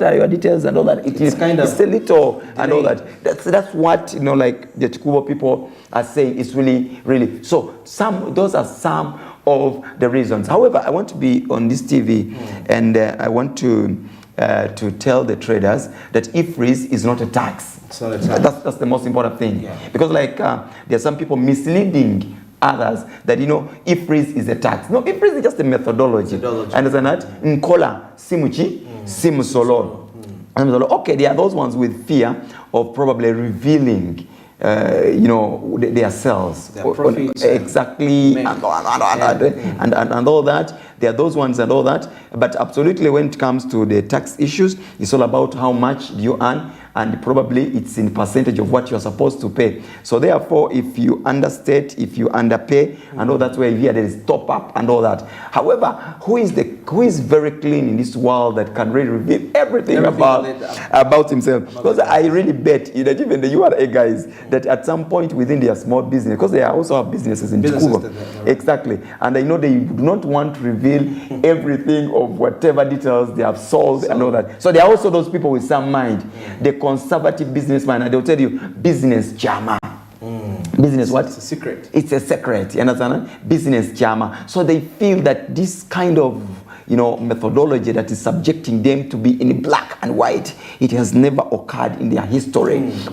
what are your details and all that. It's a little delay. And all that. That's what, like the Chikubo people are saying. It's really. So those are some of the reasons. However, I want to be on this TV and I want to tell the traders that IFRIS is not a tax. It's not a tax. That's the most important thing. Yeah. Because there are some people misleading others that IFRIS is a tax. No, IFRIS is just a methodology. Understand that? Nkola simuchi simusolo. Okay, there are those ones with fear of probably revealing their cells, their profits, exactly, and all that. There are those ones and all that. But absolutely, when it comes to the tax issues, it's all about how much you earn, and probably it's in percentage of what you're supposed to pay. So therefore, if you understate, if you underpay, and all that, where here there is top up and all that. However, who is very clean in this world that can really reveal everything about himself? Because I really bet that even the URA guys that at some point within their small business, because they also have businesses in Chikubo, exactly, and I know they do not want to reveal everything of whatever details they have sold and all that. So there are also those people with some mind, the conservative businessman, and they'll tell you business jama. Business what? It's a secret. It's a secret. You understand? Business jama. So they feel that this kind of methodology that is subjecting them to be in black and white, it has never occurred in their history. Then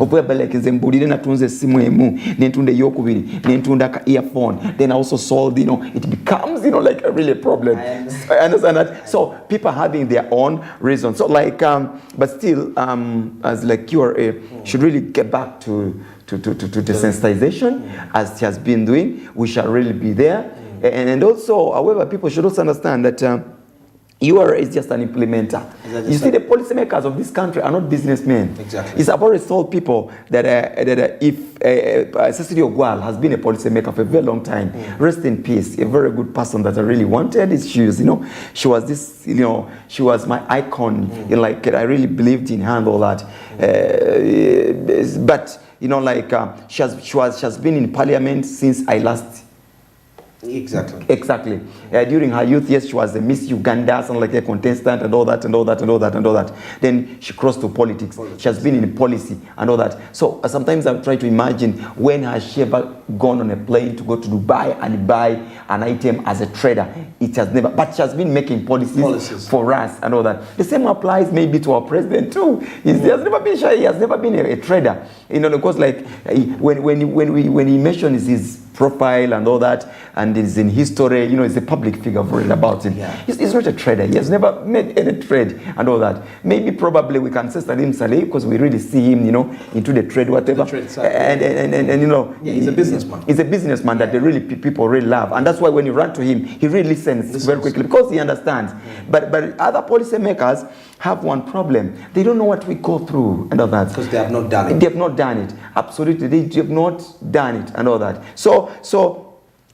also sold, it becomes, like a really problem. I understand that. So people having their own reasons. So but still, as like URA, should really get back to the sensitization as he has been doing. We shall really be there. And also, however, people should also understand that URA is just an implementer. You see, the policymakers of this country are not businessmen. Exactly. It's I've always told people that if Cecily Ogwal has been a policymaker for a very long time, rest in peace, a very good person that I really wanted. She was this, she was my icon. I really believed in her and all that. But she has been in parliament since I last. Exactly. During her youth, yes, she was a Miss Uganda, something like a contestant, and all that. Then she crossed to politics. She has been in policy and all that. So sometimes I try to imagine, when has she ever gone on a plane to go to Dubai and buy an item as a trader? It has never. But she has been making policies for us and all that. The same applies maybe to our president too. He has never been shy. He has never been a trader. Because when he mentions his profile and all that, and is in history, it's a public figure worried about him. Yeah. He's not a trader. He has never made any trade and all that. Maybe probably we can say Salim Saleh, because we really see him, into the trade, whatever. And he's a businessman. He's a businessman that people really love, and that's why when you run to him, he really listens very quickly because he understands. But other policymakers have one problem. They don't know what we go through and all that. Because they have not done it. They have not done it. Absolutely. They have not done it and all that. So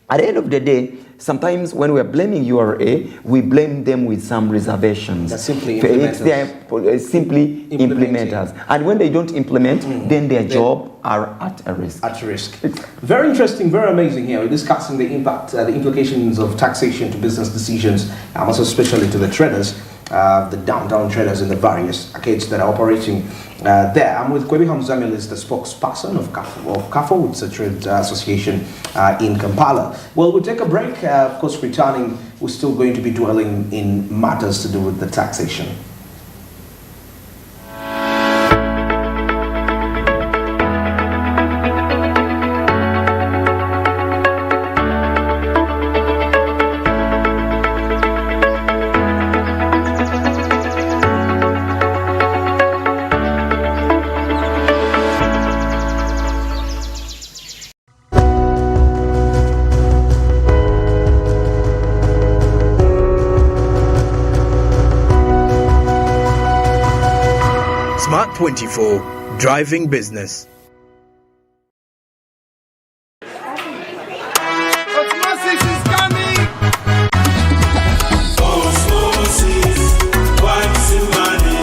at the end of the day, sometimes when we're blaming URA, we blame them with some reservations. They're simply implementers. They are simply implementers. And when they don't implement, then their job are at a risk. At risk. Very interesting, very amazing here. We're discussing the impact, the implications of taxation to business decisions, and also especially to the traders. The downtown traders in the various arcades that are operating there. I'm with Kwebi Hamzamil, is the spokesperson of CAFO, it's a trade association in Kampala. Well, we'll take a break. Of course, returning, we're still going to be dwelling in matters to do with the taxation. Smart 24, driving business. Osmosis is coming. Osmosis, what's the money?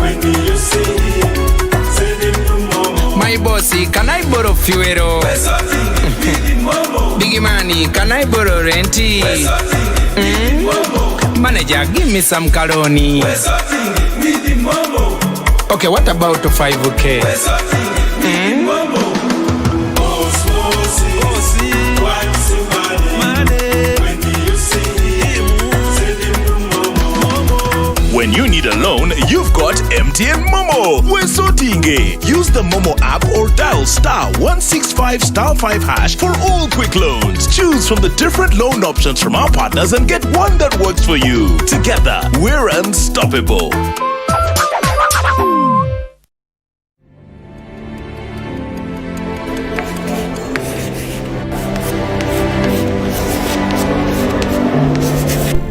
When do you see him? Send him to Momo. My bossy, can I borrow fuel? Biggie money, can I borrow renty? Manager, give me some caloni. We're sorting it with the Momo. Okay, what about 5K? We're sorting it with the Momo. What's the money? When do you see him? Send him to Momo. When you need a loan, you've got MTN Momo. We're sorting it. Use the Momo app or dial *165*5# for all quick loans. Choose from the different loan options from our partners and get one that works for you. Together, we're unstoppable.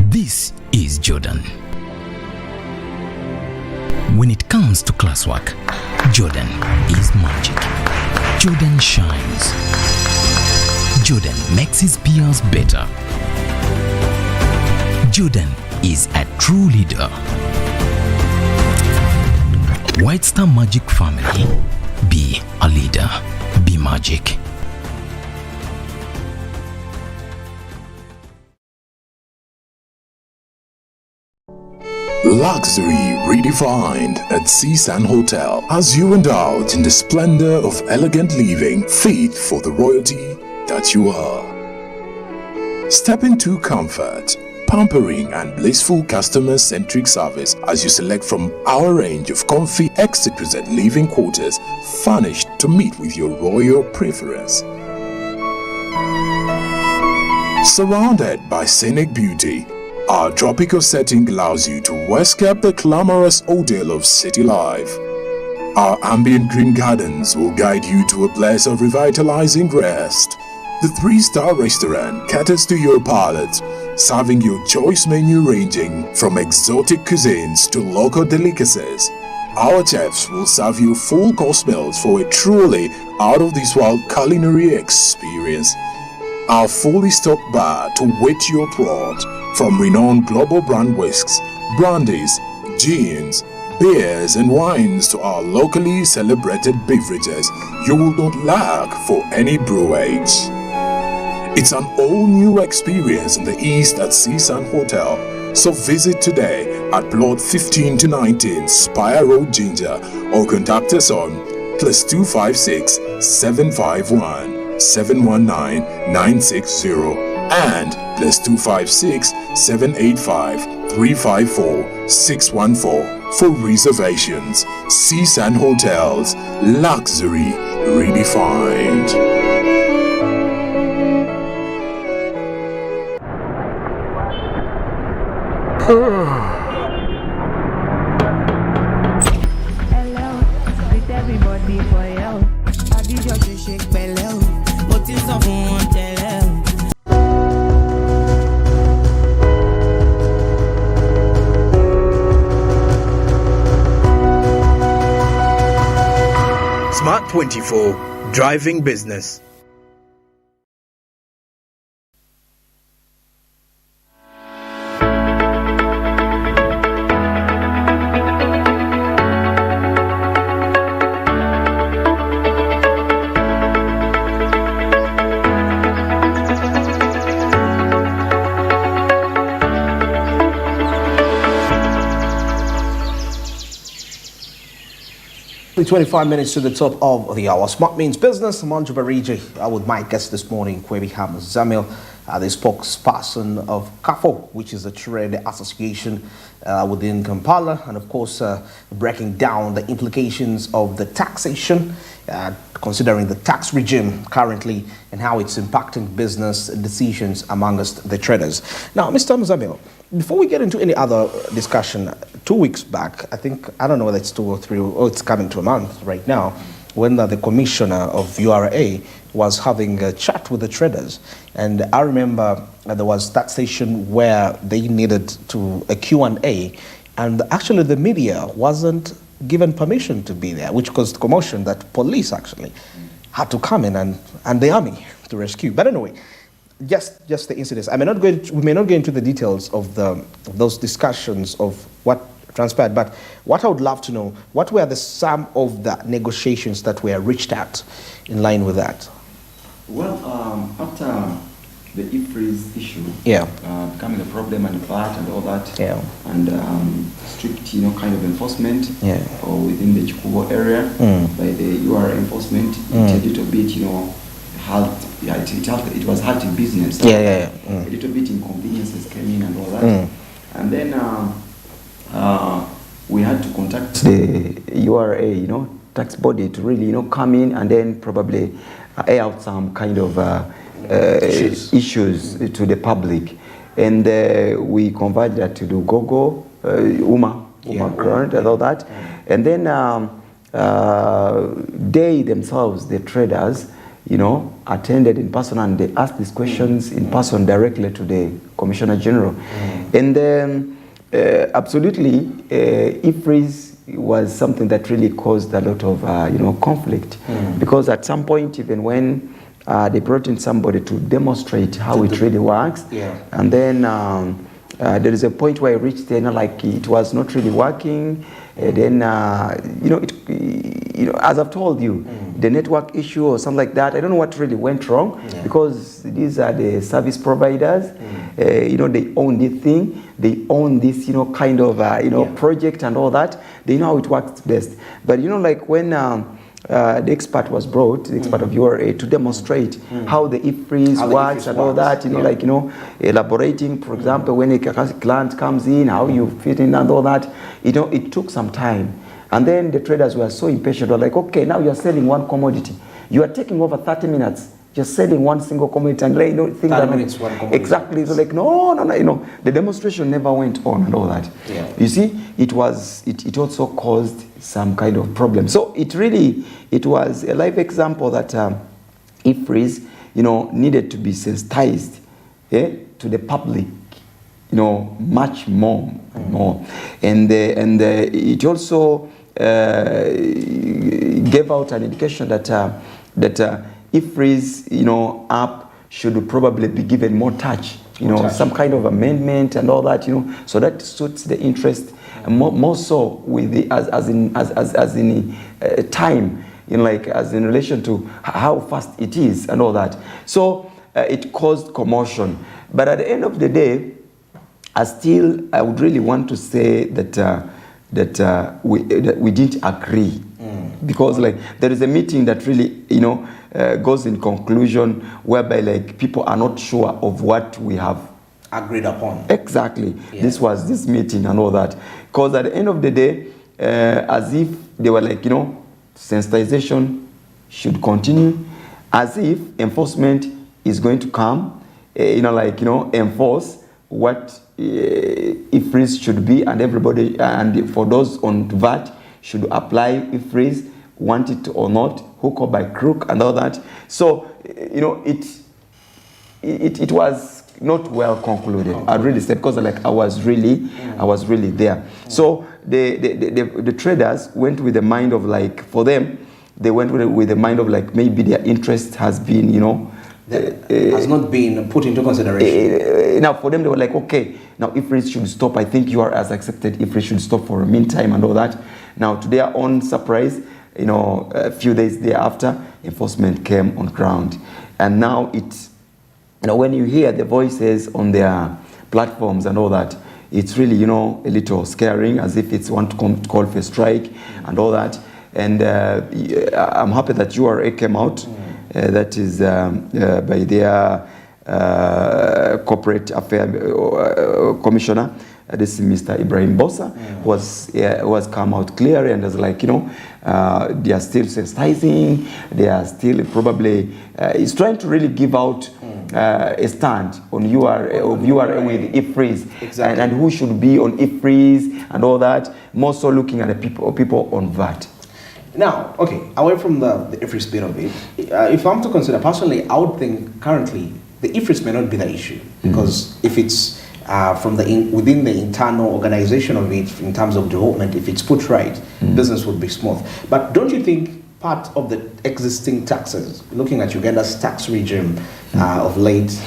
This is Jordan. When it comes to classwork, Jordan is magic. Jordan shines. Jordan makes his peers better. Jordan is a true leader. White Star Magic family. Be a leader. Be magic. Luxury redefined at Seasan Hotel as you indulge in the splendor of elegant living fit for the royalty that you are. Step into comfort, pampering and blissful customer-centric service as you select from our range of comfy, exquisite living quarters furnished to meet with your royal preference. Surrounded by scenic beauty, our tropical setting allows you to escape the glamorous ordeal of city life. Our ambient green gardens will guide you to a place of revitalizing rest. The 3-star restaurant caters to your palate, serving your choice menu ranging from exotic cuisines to local delicacies. Our chefs will serve you full-course meals for a truly out-of-this-world culinary experience. Our fully stocked bar to whet your throat, from renowned global brand whisks, brandies, gins, beers and wines to our locally celebrated beverages, you will not lack for any brewage. It's an all-new experience in the East at Seasan Hotel, so visit today at Plot 15 to 19 Spire Road, Ginger, or contact us on +256 751 719 960 and +256 785 354 614 for reservations. Seasan Hotels, luxury redefined. Hello, with everybody for you. I did your shake belly, but it's a one tell. Smart 24, driving business. Exactly 25 minutes to the top of the hour. Smart Means Business. Manju Bariji with my guest this morning, Kwebi Zamil, the spokesperson of CAFO, which is a trade association within Kampala, and of course breaking down the implications of the taxation, considering the tax regime currently and how it's impacting business decisions amongst the traders. Now, Mr. Zamil, before we get into any other discussion, 2 weeks back, I don't know whether it's 2 or 3, or it's coming to a month right now, when the commissioner of URA was having a chat with the traders. And I remember there was that station where they needed to a Q&A, and actually the media wasn't given permission to be there, which caused commotion that police actually had to come in and the army to rescue. But anyway, just the incidents. We may not go into the details of those discussions of what transpired, but what I would love to know, what were some of the negotiations that were reached at in line with that? Well, after the e-freeze issue becoming a problem, and VAT and all that, and strict, kind of enforcement or within the Chikubo area by the UR enforcement, it a little bit, it was hurting business. A little bit inconveniences came in and all that, and then we had to contact the URA, tax body to really, come in and then probably air out some kind of issues to the public. And we converged that to do GOGO, UMA current and all that. And then they themselves, the traders, attended in person, and they asked these questions in person directly to the Commissioner General. And then absolutely, e-freeze was something that really caused a lot of conflict, because at some point, even when they brought in somebody to demonstrate how it really works, and then there is a point where it reached there, like it was not really working. Then as I've told you, the network issue or something like that, I don't know what really went wrong, because these are the service providers. They own this thing, they own this kind of project and all that. They know how it works best. But like when the expert was brought, the expert of URA, to demonstrate how the e-freeze works and all that, elaborating, for example, when a client comes in, how you fit in and all that, it took some time. And then the traders were so impatient. They were like, okay, now you're selling one commodity. You are taking over 30 minutes. Just selling one single commodity and things that minutes, one commodity. Exactly. So like, no, the demonstration never went on and all that. You see, it also caused some kind of problem. So it was a live example that e-freeze, needed to be sensitized to the public, much more and more. And it also gave out an indication that e-freeze, app should probably be given more touch, some kind of amendment and all that, so that suits the interest, and more so with the as in time, as in relation to how fast it is and all that. So it caused commotion. But at the end of the day, I would really want to say that we didn't agree, because there is a meeting that really goes in conclusion whereby people are not sure of what we have agreed upon. Exactly. This was this meeting and all that, because at the end of the day, as if they were sensitization should continue, as if enforcement is going to come, enforce what e-freeze should be, and everybody, and for those on VAT should apply e-freeze, want it or not, hook or by crook and all that. So it was not well concluded. I'd really say, because I was really there. So the traders went with the mind of for them, they went with the mind of maybe their interest has been has not been put into consideration. Now for them, they were like, okay, now e-freeze should stop. I think UR has accepted e-freeze should stop for a meantime and all that. Now to their own surprise, a few days thereafter, enforcement came on ground. And now when you hear the voices on their platforms and all that, it's really, a little scaring, as if it's one to call for a strike and all that. And I'm happy that URA came out, that is by their corporate affairs commissioner, this is Mr. Ibrahim Bossa, was come out clearly and was like, they are still sensitizing, they are still probably, he's trying to really give out a stand on URA with e-freeze, and who should be on e-freeze and all that, more so looking at the people on VAT. Now, okay, away from the e-freeze bit of it, if I'm to consider personally, I would think currently the e-freeze may not be the issue, because if it's within the internal organization of it, in terms of development, if it's put right, business would be smooth. But don't you think part of the existing taxes, looking at Uganda's tax regime of late,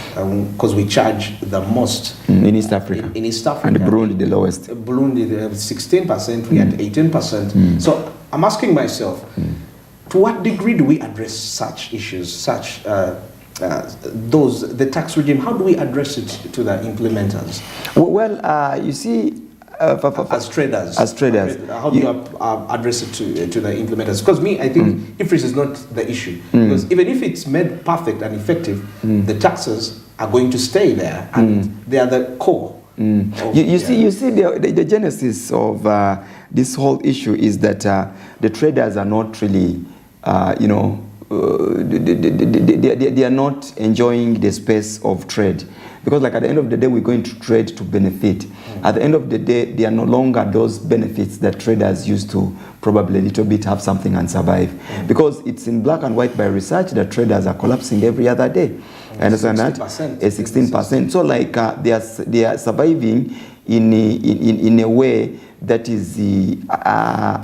because we charge the most in East Africa, in East Africa, and Burundi the lowest. Burundi 16%, we had 18%. So I'm asking myself, to what degree do we address such issues, such the tax regime, how do we address it to the implementers? Well, you see, as traders, how do you address it to the implementers? Because I think IFRIS is not the issue. Because even if it's made perfect and effective, the taxes are going to stay there, and they are the core. You see, the genesis of this whole issue is that the traders are not really, they are not enjoying the space of trade. Because like at the end of the day, we're going to trade to benefit. At the end of the day, they are no longer those benefits that traders used to probably a little bit have something and survive. Because it's in black and white by research that traders are collapsing every other day. Understand that? 16%. So like they are surviving in a way that is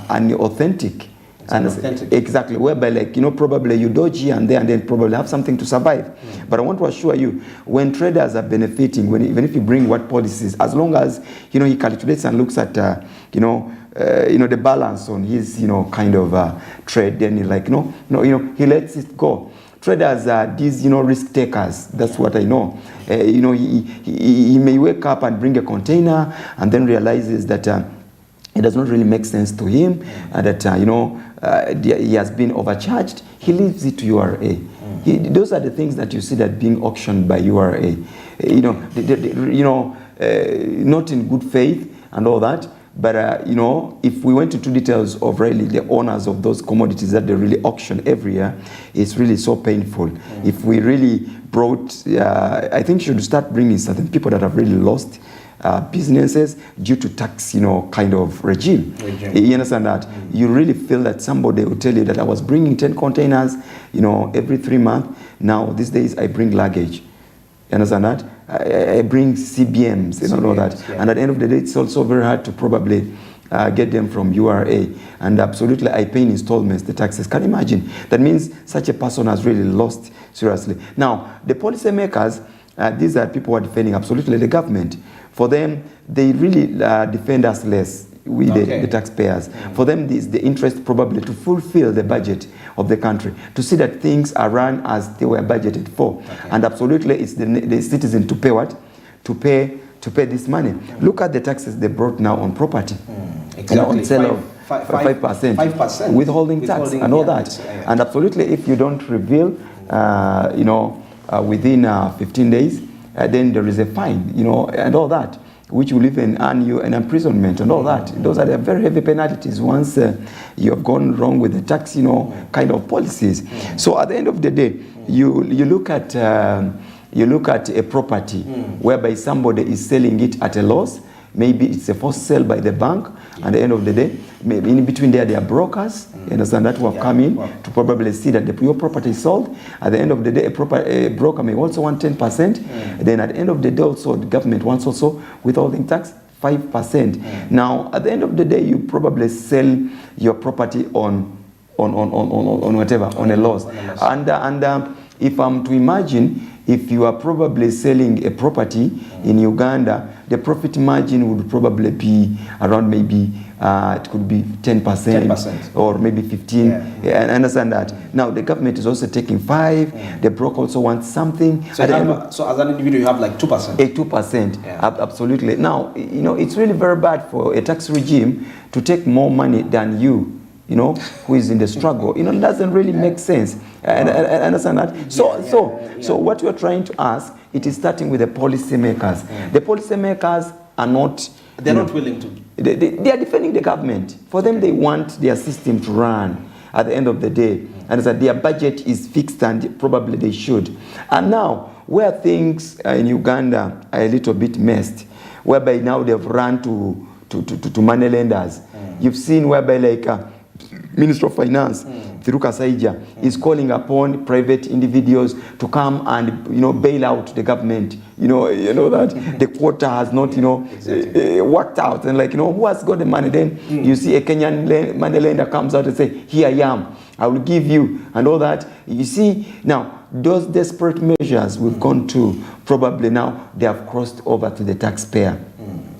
unauthentic. Exactly, whereby like, probably you dodge here and there and then probably have something to survive. But I want to assure you, when traders are benefiting, even if you bring what policies, as long as, he calculates and looks at, the balance on his, kind of trade, then he's like, he lets it go. Traders are these, risk takers. That's what I know. He may wake up and bring a container and then realizes that it does not really make sense to him, that he has been overcharged. He leaves it to URA. Those are the things that you see that being auctioned by URA. Not in good faith and all that. But if we went into details of really the owners of those commodities that they really auction every year, it's really so painful. If we really brought, I think you should start bringing certain people that have really lost businesses due to tax, kind of regime. You understand that? You really feel that somebody will tell you that I was bringing 10 containers, every 3 months. Now, these days, I bring luggage. You understand that? I bring CBMs and all that. Yeah. And at the end of the day, it's also very hard to probably get them from URA. And absolutely, I pay in installments the taxes. Can you imagine? That means such a person has really lost seriously. Now, the policymakers, these are people who are defending absolutely the government. For them, they really defend us less, the taxpayers. For them, it's the interest probably to fulfill the budget of the country, to see that things are run as they were budgeted for. And absolutely, it's the citizen to pay what? To pay this money. Look at the taxes they brought now on property. Exactly. On sale of 5%. Withholding tax and all that. Yeah. And absolutely, if you don't reveal, within 15 days, then there is a fine, and all that, which will even earn you an imprisonment and all that. Those are the very heavy penalties once you have gone wrong with the tax, kind of policies. So at the end of the day, you look at a property whereby somebody is selling it at a loss. Maybe it's a forced sale by the bank. At the end of the day, maybe in between there are brokers, you understand, that who have come in to probably see that your property is sold. At the end of the day, a broker may also want 10%. Then at the end of the day, also the government wants also withholding tax 5%. Now, at the end of the day, you probably sell your property on whatever, on a loss. And if I'm to imagine, if you are probably selling a property in Uganda, the profit margin would probably be around maybe, it could be 10%, or maybe 15%. I understand that. Now, the government is also taking 5%. The broker also wants something. So as an individual, you have like 2%. 2%, absolutely. Now, it's really very bad for a tax regime to take more money than you, who is in the struggle. It doesn't really make sense. And understand that? So what you're trying to ask, it is starting with the policymakers. The policymakers are not... They're not willing to... They are defending the government. For them, they want their system to run at the end of the day. And that their budget is fixed, and probably they should. And now, where things in Uganda are a little bit messed, whereby now they've run to money lenders. You've seen whereby like... Minister of Finance, Thiruka Saija, is calling upon private individuals to come and, bail out the government. You know that the quota has not, worked out. And who has got the money? Then you see a Kenyan money lender comes out and say, here I am, I will give you, and all that. You see, now, those desperate measures we've gone to, probably now they have crossed over to the taxpayer.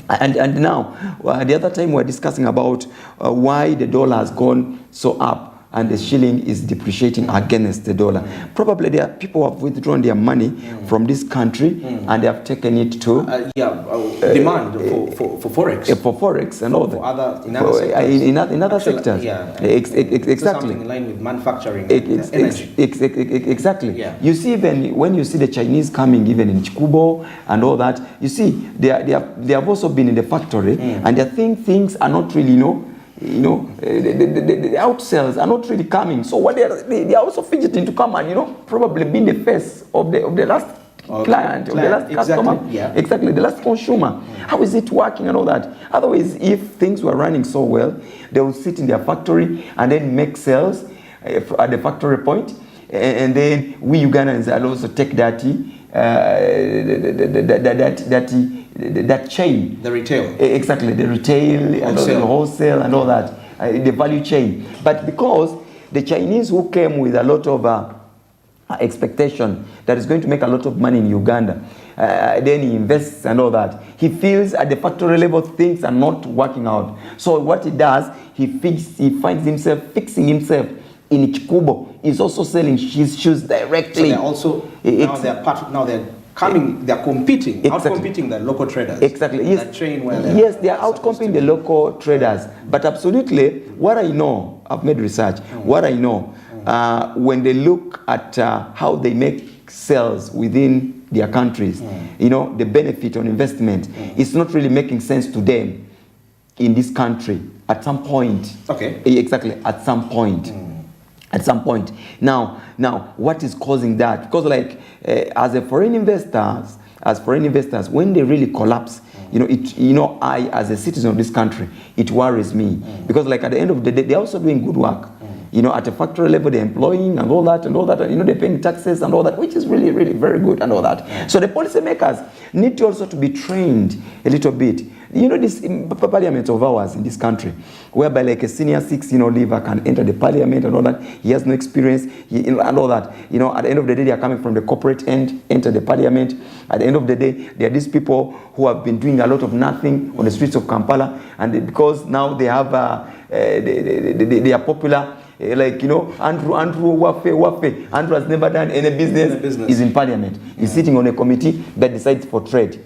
And now, the other time we were discussing about why the dollar has gone so up. and the shilling is depreciating against the dollar. Probably there are people who have withdrawn their money from this country and they have taken it to demand for forex. For forex and all that. In other sectors. Exactly. Something in line with manufacturing, energy. Exactly. Yeah. You see, even when you see the Chinese coming, even in Chikubo and all that, you see they have also been in the factory and they think things are not really, the outsales are not really coming. So what they are also fidgeting to come and probably be in the face of the last client, of the last customer, exactly, the last consumer. How is it working and all that? Otherwise, if things were running so well, they would sit in their factory and then make sales at the factory point, and then we Ugandans will also take that chain, the retail, exactly, the retail, wholesale. And the wholesale and all that, the value chain. But because the Chinese who came with a lot of expectation that is going to make a lot of money in Uganda, then he invests and all that, he feels at the factory level things are not working out. So what he does, he finds himself fixing himself in Chikubo. He's also selling his shoes directly. So they're also they're competing, outcompeting the local traders. Exactly. Yes. That chain where they are outcompeting the local traders. But absolutely, what I know, I've made research. What I know, when they look at how they make sales within their countries, the benefit on investment, it's not really making sense to them in this country at some point. Okay. Exactly. At some point. At some point. Now, what is causing that? Because, as foreign investors, when they really collapse, I, as a citizen of this country, it worries me because, at the end of the day, they're also doing good work. At a factory level, they're employing and all that, they're paying taxes and all that, which is really, really very good and all that. So the policymakers need to also to be trained a little bit. This parliament of ours in this country, whereby a senior 6 leaver can enter the parliament and all that. He has no experience and all that. At the end of the day, they are coming from the corporate end, enter the parliament. At the end of the day, there are these people who have been doing a lot of nothing on the streets of Kampala, and because now they have, they are popular. Andrew Wafe. Andrew has never done any business. He's in parliament. He's sitting on a committee that decides for trade.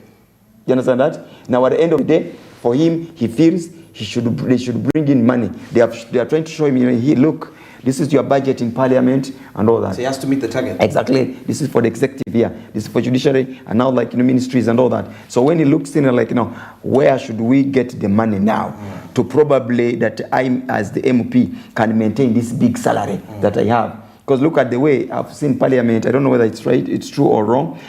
You understand that? Now, at the end of the day, for him, he feels they should bring in money. They are trying to show him, look, this is your budget in parliament and all that. So he has to meet the target. Exactly. This is for the executive here. This is for judiciary and now ministries and all that. So when he looks in where should we get the money now to probably that I, as the MP, can maintain this big salary that I have. Because look at the way I've seen parliament, I don't know whether it's right, it's true or wrong,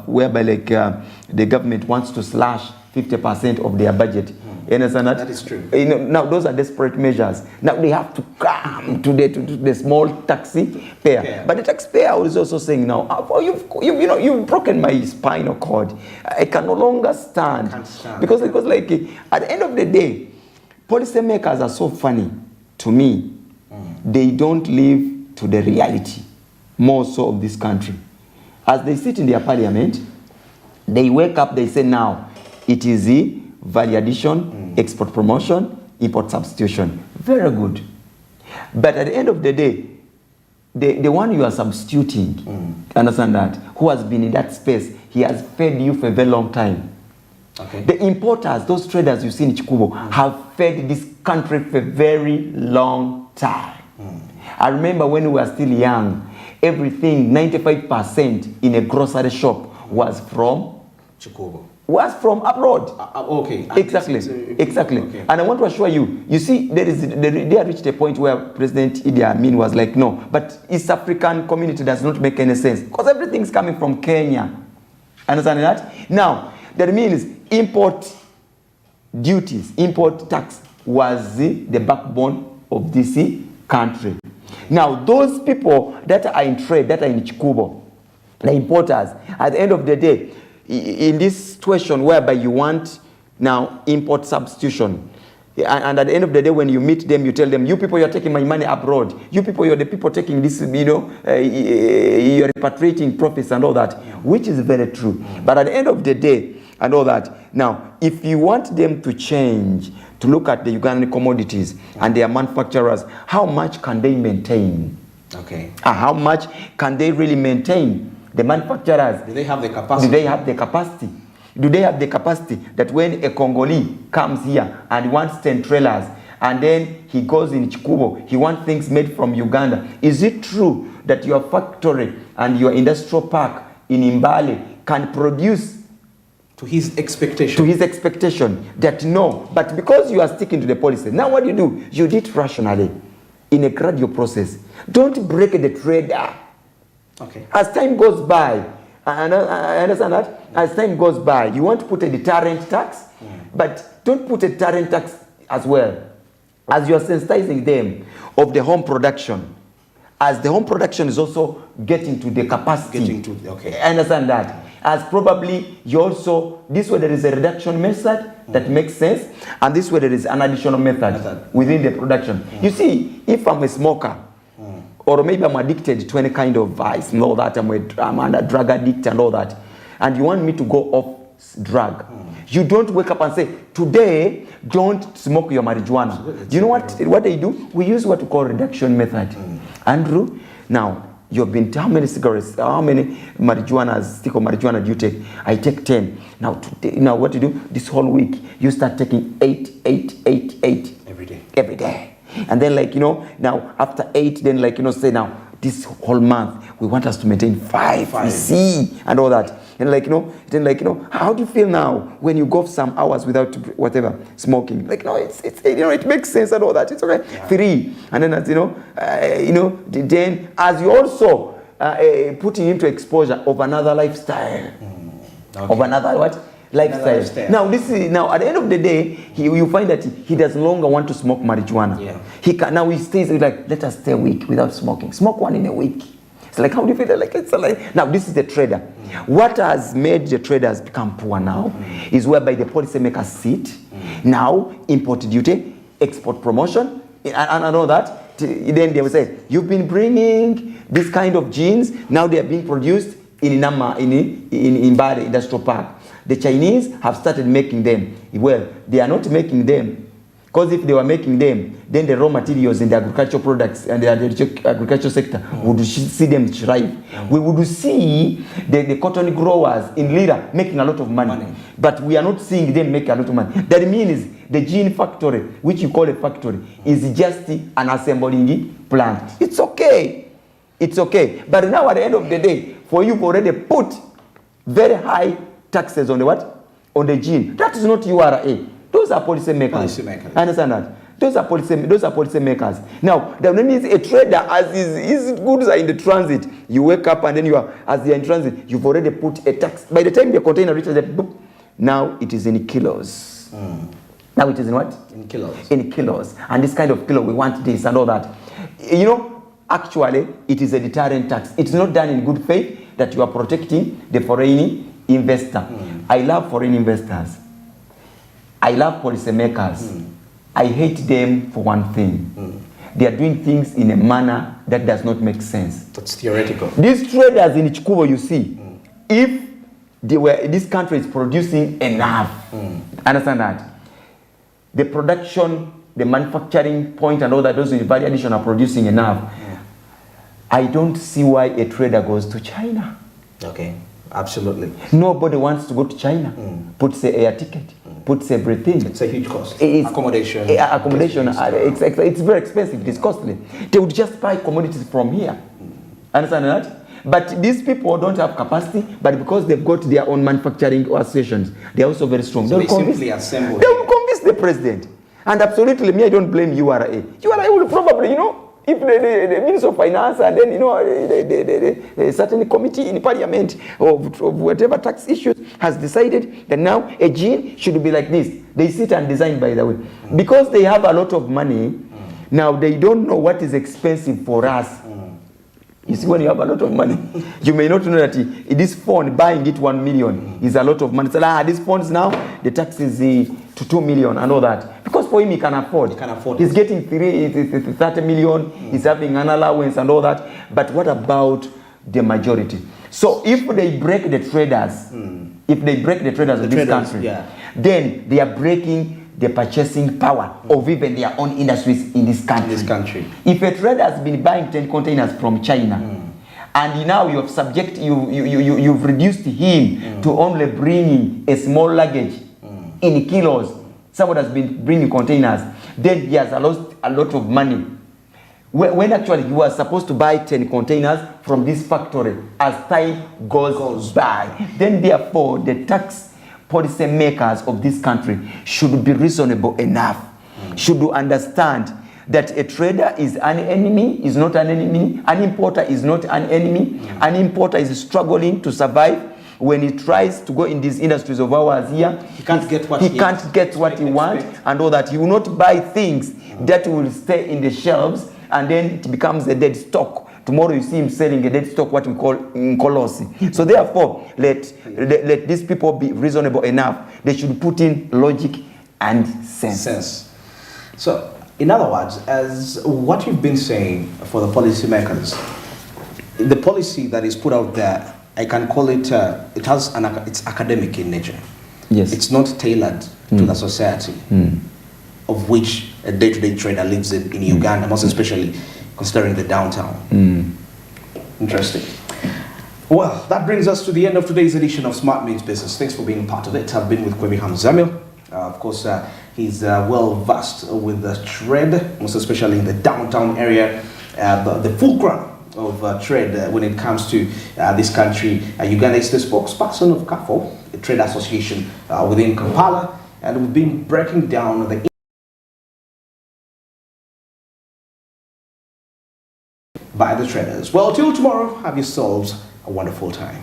whereby the government wants to slash 50% of their budget. You understand that? That is true. Now those are desperate measures. Now they have to come to the small taxi payer. Yeah. But the taxpayer is also saying now, you've broken my spinal cord. I can no longer stand. Because at the end of the day, policymakers are so funny to me. They don't live to the reality, more so of this country. As they sit in their parliament, they wake up, they say now, it is the value addition, export promotion, import substitution. Very good. But at the end of the day, the one you are substituting, understand that, who has been in that space, he has fed you for a very long time. Okay. The importers, those traders you see in Chikubo, have fed this country for a very long time. I remember when we were still young, everything, 95% in a grocery shop was from Chikubo. Was from abroad. Okay. Exactly. Okay. And I want to assure you, you see, they reached a point where President Idi Amin was like, no, but East African community does not make any sense because everything is coming from Kenya. Understand that? Now, that means import duties, import tax was the backbone of this country. Now, those people that are in trade, that are in Chikubo, the importers, at the end of the day, in this situation whereby you want now import substitution, and at the end of the day when you meet them, you tell them, you people, you're taking my money abroad. You people, you're the people taking this, you're repatriating profits and all that, which is very true. But at the end of the day and all that, now, if you want them to change to look at the Ugandan commodities and their manufacturers, how much can they maintain? Okay. How much can they really maintain? The manufacturers. Do they have the capacity? Do they have the capacity? Do they have the capacity that when a Congolese comes here and wants 10 trailers and then he goes in Chikubo, he wants things made from Uganda? Is it true that your factory and your industrial park in Imbale can produce to his expectation? To his expectation that no, but because you are sticking to the policy, now what do? You did rationally in a gradual process. Don't break the trader. Okay. As time goes by, I understand that. As time goes by, you want to put a deterrent tax, but don't put a deterrent tax as well. As you are sensitizing them of the home production, as the home production is also getting to the capacity. Okay. I understand that. As probably you also, this way there is a reduction method that makes sense, and this way there is an additional method within the production. You see, if I'm a smoker, or maybe I'm addicted to any kind of vice and all that, I'm a drug addict and all that, and you want me to go off drug, you don't wake up and say, today, don't smoke your marijuana. Do you know what they do? We use what we call reduction method. Andrew, now, you've been, how many cigarettes, how many stick of marijuana do you take? I take 10. Now, today, now what do you do? This whole week, you start taking 8. Every day. Every day. And then now after 8, then say now, this whole month, we want us to maintain 5. You see, and all that. And then how do you feel now when you go some hours without whatever smoking? It makes sense and all that. It's okay. Yeah. 3, and then then as you also putting into exposure of another lifestyle, of another what? Lifestyle. Now this is at the end of the day, you find that he does no longer want to smoke marijuana. Yeah. He stays like, let us stay a week without smoking. Smoke 1 in a week. It's like, how do you feel? Now this is the trader. What has made the traders become poor now is whereby the policymakers sit. Now import duty, export promotion, and all that. Then they will say, you've been bringing this kind of jeans. Now they are being produced in Bade Industrial Park. The Chinese have started making them. Well, they are not making them because if they were making them, then the raw materials in the agricultural products and the agricultural sector would see them thrive. We would see the cotton growers in Lira making a lot of money, but we are not seeing them make a lot of money. That means the gene factory, which you call a factory, is just an assembling plant. It's okay. It's okay. But now at the end of the day, for you already put very high taxes on the what? On the gene. That is not URA. Those are policy makers. I understand that. Those are policy makers. Now, that means a trader, as his goods are in the transit, you wake up and then as they are in transit, you've already put a tax. By the time the container reaches the book, now it is in kilos. Now it is in what? In kilos. In kilos. And this kind of kilo, we want this and all that. Actually, it is a deterrent tax. It's not done in good faith that you are protecting the foreign investor. I love foreign investors. I love policymakers. I hate them for one thing. They are doing things in a manner that does not make sense. That's theoretical. These traders in Chikubo, you see, if this country is producing enough, understand that, the production, the manufacturing point and all that, those in value addition are producing enough, I don't see why a trader goes to China. Okay. Absolutely. Nobody wants to go to China. Puts the air ticket, puts everything. It's a huge cost. Accommodation. It's very expensive. It's costly. They would just buy commodities from here. Understand that? But these people don't have capacity, but because they've got their own manufacturing associations, they're also very strong. So they simply assemble. They will convince the president. And absolutely, me, I don't blame URA. URA will probably, if the Minister of Finance and then, the certain committee in Parliament of whatever tax issues has decided that now a gene should be like this. They sit and design, by the way. Because they have a lot of money, now they don't know what is expensive for us. You see, when you have a lot of money, you may not know that this phone, buying it 1 million is a lot of money. So these phones now, the tax is to 2 million and all that. Because for him, he can afford. He's getting 30 million, he's having an allowance and all that. But what about the majority? So if they break the traders, of this country, then they are breaking the purchasing power of even their own industries in this country. If a trader has been buying 10 containers from China, and now you've reduced him to only bringing a small luggage in kilos, someone has been bringing containers, then he has lost a lot of money. When actually he was supposed to buy 10 containers from this factory as time goes by. Then therefore the tax policy makers of this country should be reasonable enough, should understand that a trader is an enemy, is not an enemy, an importer is not an enemy, an importer is struggling to survive. When he tries to go in these industries of ours here, he can't get what he wants, and all that. He will not buy things that will stay in the shelves and then it becomes a dead stock. Tomorrow you see him selling a dead stock, what we call nkolosi. So therefore, let these people be reasonable enough. They should put in logic and sense. So, in other words, as what you've been saying for the policymakers, the policy that is put out there, I can call it, it's academic in nature. Yes. It's not tailored to the society of which a day-to-day trader lives in Uganda, most especially considering the downtown. Interesting. Well, that brings us to the end of today's edition of Smart Means Business. Thanks for being part of it. I've been with Kwemi Hamzamil. Of course, he's well versed with the trade, most especially in the downtown area, the fulcrum of trade when it comes to this country. Uganda is the spokesperson of CAFO, a trade association within Kampala, and we've been breaking down the by the traders. Well, till tomorrow, have yourselves a wonderful time.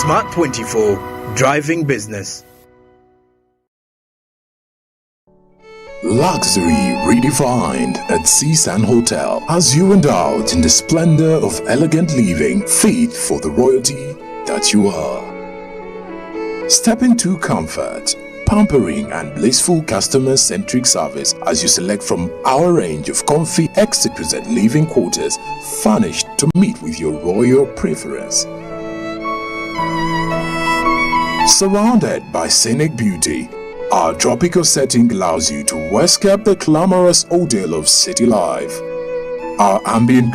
Smart 24, driving business. Luxury redefined at Seasand Hotel as you indulge in the splendor of elegant living fit for the royalty that you are. Step into comfort, pampering and blissful customer-centric service as you select from our range of comfy exquisite living quarters furnished to meet with your royal preference. Surrounded by scenic beauty, our tropical setting allows you to escape the glamorous ordeal of city life. Our ambient